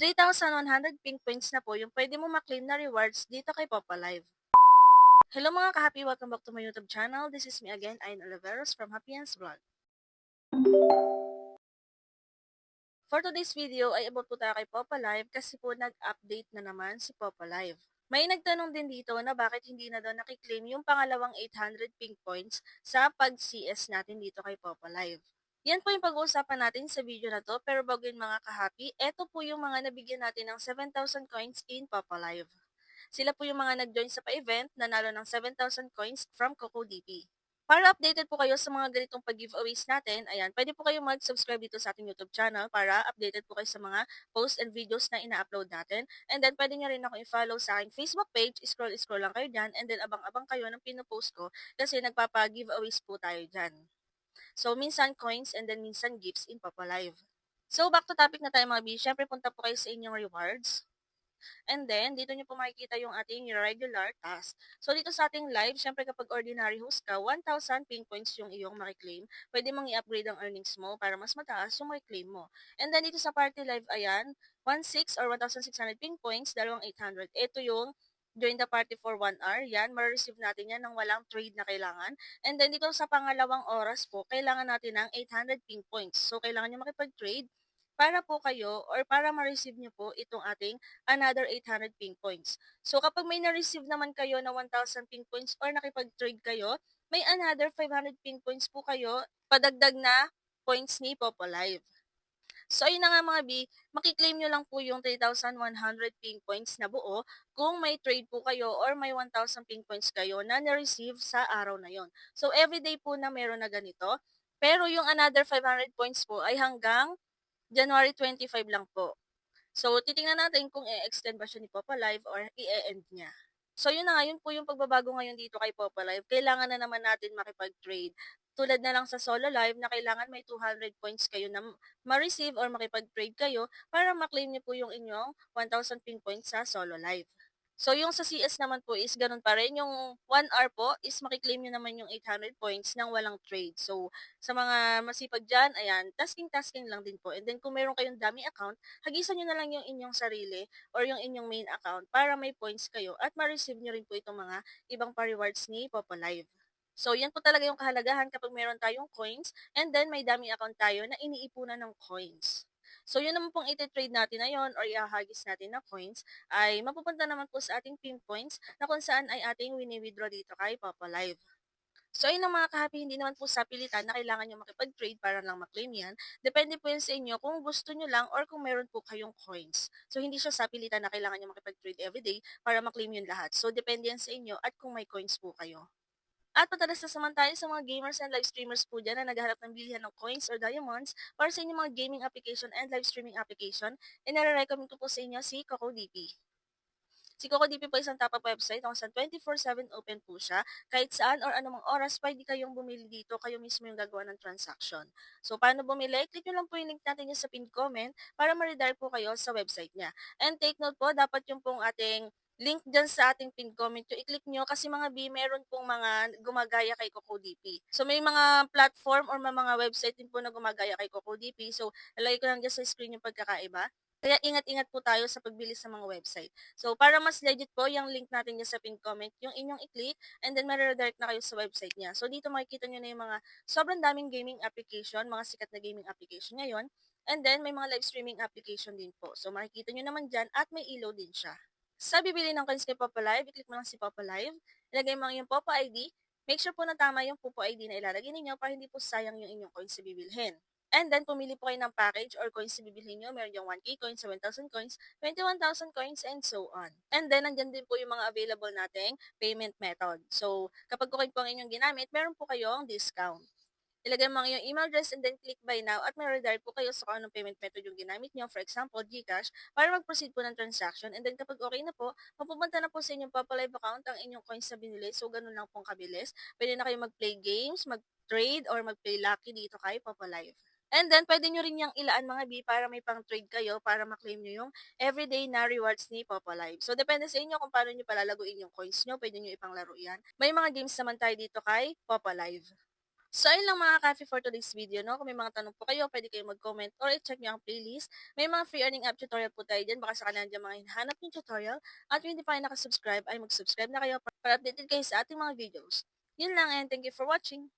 3,100 pink points na po yung pwede mo maklaim na rewards dito kay Popa Live. Hello mga ka-happy! Welcome back to my YouTube channel. This is me again, Ayn Oliveros from Happy Hands Vlog. For today's video ay about po tayo kay Popa Live kasi po nag-update na naman si Popa Live. May nagtanong din dito na bakit hindi na daw nakiklaim yung pangalawang 800 pink points sa pag-CS natin dito kay Popa Live. Yan po yung pag-uusapan natin sa video na to, pero bago yun mga ka-happy, eto po yung mga nabigyan natin ng 7,000 coins in Popa Live. Sila po yung mga nag-join sa pa-event, nanalo ng 7,000 coins from CocoDP. Para updated po kayo sa mga ganitong pag-giveaways natin, ayan, pwede po kayo mag-subscribe dito sa ating YouTube channel para updated po kayo sa mga posts and videos na ina-upload natin. And then, pwede nyo rin ako i-follow sa aking Facebook page, scroll lang kayo dyan, and then abang-abang kayo ng pinopost ko kasi nagpapa-giveaways po tayo dyan. So, minsan coins and then minsan gifts in Papa Live. So, back to topic na tayo mga B. Siyempre, punta po kayo sa inyong rewards. And then, dito nyo po makikita yung ating regular task. So, dito sa ating live, syempre kapag ordinary host ka, 1,000 pink points yung iyong makiklaim. Pwede mong i-upgrade ang earnings mo para mas mataas yung makiklaim mo. And then, dito sa party live, ayan, 1,600 or 1,600 pink points, 2,800. Ito yung join the party for 1 hour. Yan, ma-receive natin yan ng walang trade na kailangan. And then, dito sa pangalawang oras po, kailangan natin ng 800 pink points. So, kailangan nyo makipag-trade para po kayo or para ma-receive nyo po itong ating another 800 pink points. So kapag may na-receive naman kayo na 1,000 pink points or nakipag-trade kayo, may another 500 pink points po kayo padagdag na points ni Popo Live. So ayun na nga mga B, makiklaim nyo lang po yung 3,100 pink points na buo kung may trade po kayo or may 1,000 pink points kayo na na-receive sa araw na yon. So everyday po na meron na ganito, pero yung another 500 points po ay hanggang January 25 lang po. So, titingnan natin kung i-extend ba siya ni Popa Live or i-end niya. So, yun na nga, yun po yung pagbabago ngayon dito kay Popa Live. Kailangan na naman natin makipag-trade. Tulad na lang sa solo live na kailangan may 200 points kayo na ma-receive or makipag-trade kayo para ma-claim niyo po yung inyong 1,000 ping points sa solo live. So, yung sa CS naman po is ganun pa rin. Yung 1 hour po is makiklaim nyo naman yung 800 points nang walang trade. So, sa mga masipag dyan, ayan, tasking lang din po. And then, kung meron kayong dummy account, hagisan nyo na lang yung inyong sarili or yung inyong main account para may points kayo at ma-receive nyo rin po itong mga ibang pa-rewards ni Popo Live. So, yan po talaga yung kahalagahan kapag meron tayong coins and then may dummy account tayo na iniipunan ng coins. So, yun naman pong iti-trade natin na yun or ihahagis natin na coins ay mapupunta naman po sa ating pin points na kung saan ay ating wini-withdraw dito kay Papa Live. So, ayun ang mga kahapi, hindi naman po sa pilitan na kailangan nyo makipag-trade para lang maklaim yan. Depende po yan sa inyo kung gusto nyo lang or kung meron po kayong coins. So, hindi siya sa pilitan na kailangan nyo makipag-trade everyday para maklaim yun lahat. So, depende yan sa inyo at kung may coins po kayo. At patalas na naman tayo sa mga gamers and live streamers po dyan na naghahanap ng bilihan ng coins or diamonds para sa inyong mga gaming application and live streaming application. Inare-recommend ko po sa inyo si CocoDP. Si CocoDP po isang top-up website kung saan 24/7 open po siya. Kahit saan or anumang oras, pwede kayong bumili dito. Kayo mismo yung gagawa ng transaction. So, paano bumili? Click nyo lang po yung link natin yung sa pinned comment para ma-redirect po kayo sa website niya. And take note po, dapat yung pong ating link dyan sa ating pinned comment yung i-click nyo kasi mga B, meron pong mga gumagaya kay CocoDP. So, may mga platform or mga website din po na gumagaya kay CocoDP. So, lalagay ko lang dyan sa screen yung pagkakaiba. Kaya ingat-ingat po tayo sa pagbili sa mga website. So, para mas legit po, yung link natin dyan sa pinned comment, yung inyong i-click, and then ma-redirect na kayo sa website niya. So, dito makikita nyo na yung mga sobrang daming gaming application, mga sikat na gaming application ngayon. And then, may mga live streaming application din po. So, makikita nyo naman dyan at may ilaw din siya. Sa bibili ng coins kay Popo Live, i-click mo lang si Popo Live, ilagay mo yung Popo ID, make sure po na tama yung Popo ID na ilalagay ninyo para hindi po sayang yung inyong coins na bibilhin. And then, pumili po kayo ng package or coins na bibilhin nyo. Meron yung 1K coins, 7,000 coins, 21,000 coins, and so on. And then, nandyan din po yung mga available nating payment method. So, kapag coin po ang inyong ginamit, meron po kayong discount. Ilagay mo ang iyong email address and then click buy now at may redirect po kayo sa kung anong payment method yung ginamit nyo. For example, GCash, para mag-proceed po ng transaction. And then kapag okay na po, mapupunta na po sa inyong Papa Live account ang inyong coins na binili. So, ganun lang pong kabilis. Pwede na kayo mag-play games, mag-trade, or mag-play lucky dito kay Papa Live. And then, pwede nyo rin yung ilaan mga B para may pang-trade kayo para maklaim nyo yung everyday na rewards ni Popo Live. So, depende sa inyo kung paano nyo palalaguin yung coins nyo. Pwede nyo ipanglaro yan. May mga games naman tayo dito kay Popo Live. So, ayun lang mga ka for today's video, no? Kung may mga tanong po kayo, pwede kayo mag-comment or i-check nyo ang playlist. May mga free earning app tutorial po tayo dyan. Baka saka nandiyan mga hinahanap yung tutorial. At kung hindi pa kayo nakasubscribe, ay mag-subscribe na kayo para updated kayo sa ating mga videos. Yun lang and thank you for watching.